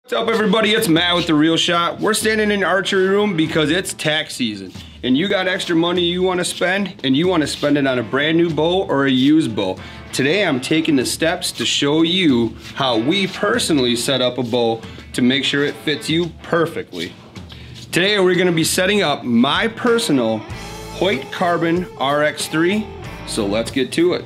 What's up everybody, it's Matt with The Real Shot. We're standing in the archery room because it's tax season and you got extra money you want to spend and you want to spend it on a brand new bow or a used bow. Today I'm taking the steps to show you how we personally set up a bow to make sure it fits you perfectly. Today we're going to be setting up my personal Hoyt Carbon RX3, so let's get to it.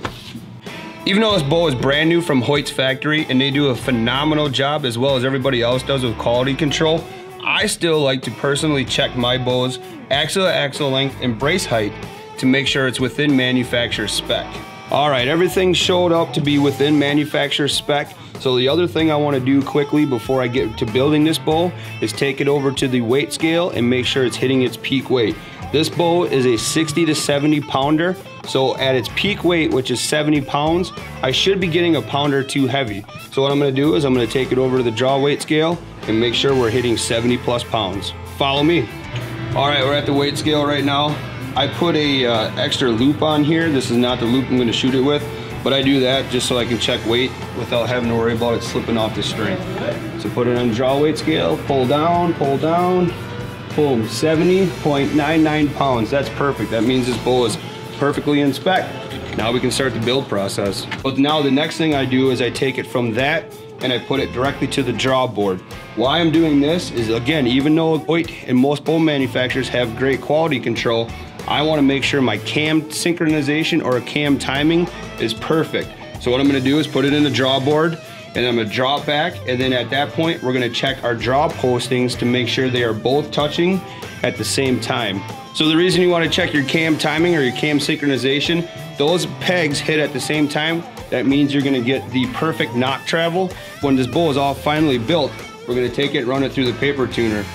Even though this bow is brand new from Hoyt's factory and they do a phenomenal job as well as everybody else does with quality control, I still like to personally check my bow's axle to axle length and brace height to make sure it's within manufacturer spec. All right, everything showed up to be within manufacturer spec. So the other thing I want to do quickly before I get to building this bow is take it over to the weight scale and make sure it's hitting its peak weight. This bow is a 60 to 70 pounder. So at its peak weight, which is 70 pounds, I should be getting a pound or two heavy. So what I'm gonna do is I'm gonna take it over to the draw weight scale and make sure we're hitting 70 plus pounds. Follow me. All right, we're at the weight scale right now. I put a extra loop on here. This is not the loop I'm gonna shoot it with, but I do that just so I can check weight without having to worry about it slipping off the string. So put it on the draw weight scale, pull down, boom, 70.99 pounds. That's perfect. That means this bow is perfectly in spec. Now we can start the build process. But now the next thing I do is I take it from that and I put it directly to the draw board. Why I'm doing this is, again, even though Hoyt and most bow manufacturers have great quality control, I want to make sure my cam synchronization or cam timing is perfect. So what I'm going to do is put it in the draw board and I'm going to draw it back, and then at that point we're going to check our draw postings to make sure they are both touching at the same time. So the reason you want to check your cam timing or your cam synchronization, those pegs hit at the same time. That means you're going to get the perfect knock travel. When this bow is all finally built, we're going to take it and run it through the paper tuner.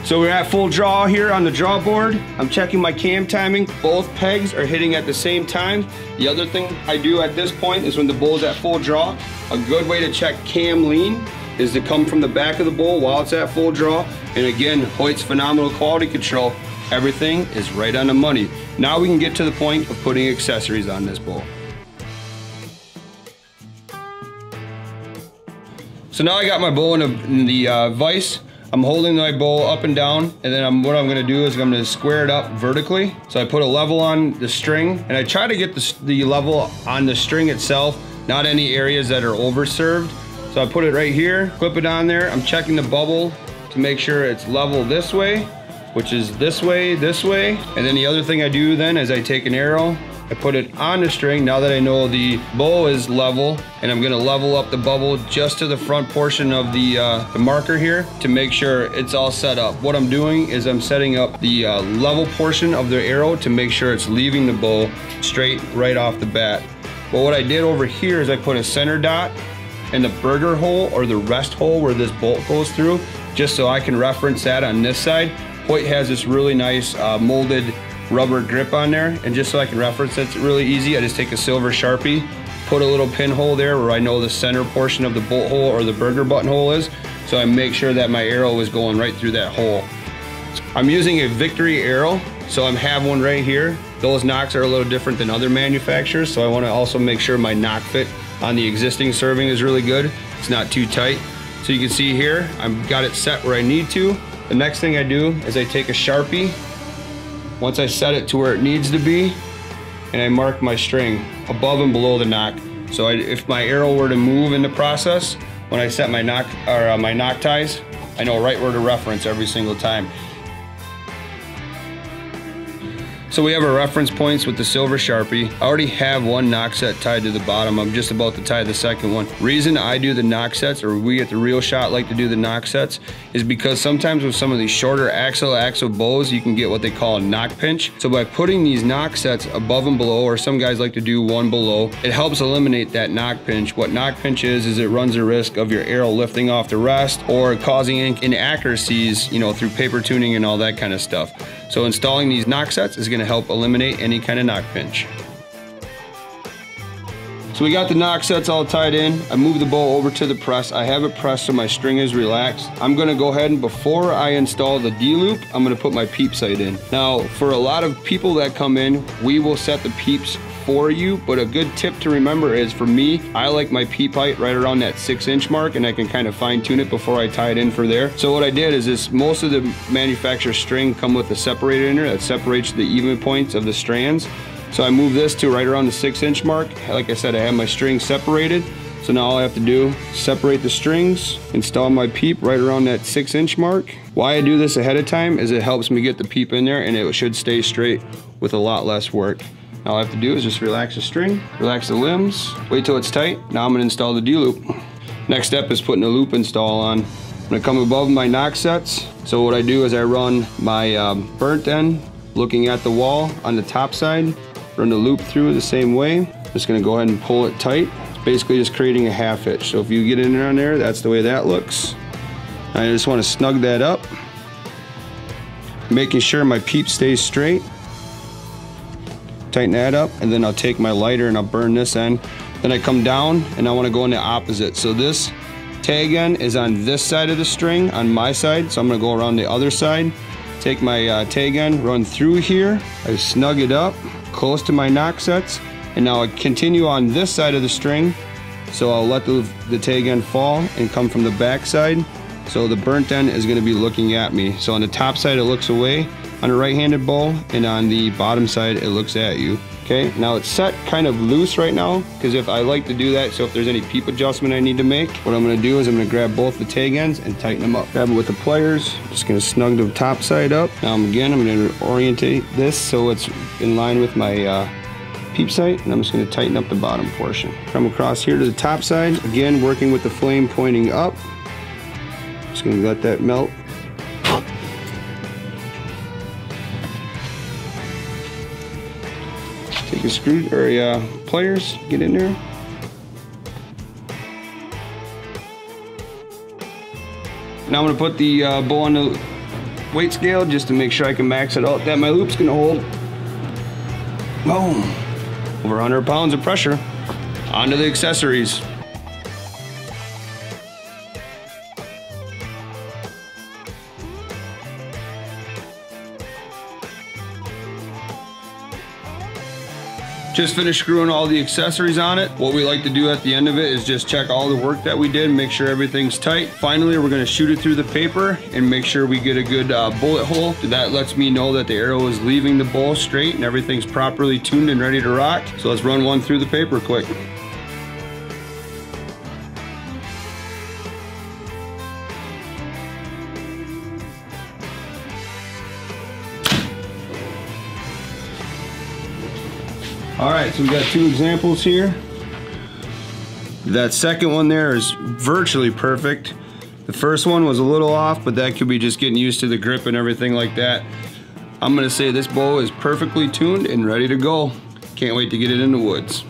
So we're at full draw here on the draw board. I'm checking my cam timing. Both pegs are hitting at the same time. The other thing I do at this point is when the bow is at full draw, a good way to check cam lean is to come from the back of the bow while it's at full draw. And again, Hoyt's phenomenal quality control. Everything is right on the money. Now we can get to the point of putting accessories on this bow. So now I got my bow in the vise. I'm holding my bow up and down, and then what I'm gonna do is I'm gonna square it up vertically. So I put a level on the string, and I try to get the level on the string itself, not any areas that are overserved. So I put it right here, clip it on there. I'm checking the bubble to make sure it's level this way, which is this way. And then the other thing I do then is I take an arrow, I put it on the string now that I know the bow is level, and I'm gonna level up the bubble just to the front portion of the marker here to make sure it's all set up. What I'm doing is I'm setting up the level portion of the arrow to make sure it's leaving the bow straight right off the bat. But what I did over here is I put a center dot in the burger hole or the rest hole where this bolt goes through, just so I can reference that on this side. Hoyt has this really nice molded rubber grip on there, and just so I can reference it, it's really easy. I just take a silver Sharpie, put a little pinhole there where I know the center portion of the bolt hole or the burger button hole is, so I make sure that my arrow is going right through that hole. I'm using a Victory arrow, so I have one right here. Those nocks are a little different than other manufacturers, so I want to also make sure my knock fit on the existing serving is really good. It's not too tight. So you can see here, I've got it set where I need to. The next thing I do is I take a Sharpie, once I set it to where it needs to be, and I mark my string above and below the knock. So if my arrow were to move in the process, when I set my knock ties, I know right where to reference every single time. So we have our reference points with the silver Sharpie. I already have one knock set tied to the bottom. I'm just about to tie the second one. Reason I do the knock sets, or we at The Real Shot like to do the knock sets, is because sometimes with some of these shorter axle bows, you can get what they call a knock pinch. So by putting these knock sets above and below, or some guys like to do one below, it helps eliminate that knock pinch. What knock pinch is it runs the risk of your arrow lifting off the rest or causing inaccuracies, you know, through paper tuning and all that kind of stuff. So installing these knock sets is going to help eliminate any kind of knock pinch. So we got the knock sets all tied in. I moved the bow over to the press. I have it pressed so my string is relaxed. I'm gonna go ahead and before I install the D-loop, I'm gonna put my Peep Sight in. Now, for a lot of people that come in, we will set the peeps for you, but a good tip to remember is, for me, I like my peep height right around that 6-inch mark, and I can kind of fine tune it before I tie it in for there. So what I did is most of the manufacturer string come with a separator in there that separates the even points of the strands. So I moved this to right around the 6-inch mark. Like I said, I have my strings separated. So now all I have to do is separate the strings, install my peep right around that 6-inch mark. Why I do this ahead of time is it helps me get the peep in there, and it should stay straight with a lot less work. Now all I have to do is just relax the string, relax the limbs, wait till it's tight. Now I'm gonna install the D-loop. Next step is putting the loop install on. I'm gonna come above my knock sets. So what I do is I run my burnt end looking at the wall on the top side, run the loop through the same way. Just gonna go ahead and pull it tight. Basically just creating a half hitch. So if you get in there on there, that's the way that looks. I just want to snug that up, making sure my peep stays straight. Tighten that up, and then I'll take my lighter and I'll burn this end. Then I come down and I want to go in the opposite. So this tag end is on this side of the string, on my side. So I'm going to go around the other side, take my tag end, run through here. I snug it up close to my knock sets. And now I continue on this side of the string, so I'll let the tag end fall and come from the back side. So the burnt end is going to be looking at me. So on the top side it looks away on a right-handed bow, and on the bottom side it looks at you. Okay, now it's set kind of loose right now, because if I like to do that, so if there's any peep adjustment I need to make, what I'm going to do is I'm going to grab both the tag ends and tighten them up. Grab it with the pliers, just going to snug the top side up. Now I'm going to orientate this so it's in line with my Peep Sight, and I'm just going to tighten up the bottom portion. Come across here to the top side, again working with the flame pointing up. Just going to let that melt. Take a screw or pliers, get in there. Now I'm going to put the bow on the weight scale just to make sure I can max it out. That my loop's going to hold. Boom. Over 100 pounds of pressure. Onto the accessories. Just finished screwing all the accessories on it. What we like to do at the end of it is just check all the work that we did, make sure everything's tight. Finally, we're gonna shoot it through the paper and make sure we get a good bullet hole. That lets me know that the arrow is leaving the bow straight and everything's properly tuned and ready to rock. So let's run one through the paper quick. All right, so we got two examples here. That second one there is virtually perfect. The first one was a little off, but that could be just getting used to the grip and everything like that. I'm gonna say this bow is perfectly tuned and ready to go. Can't wait to get it in the woods.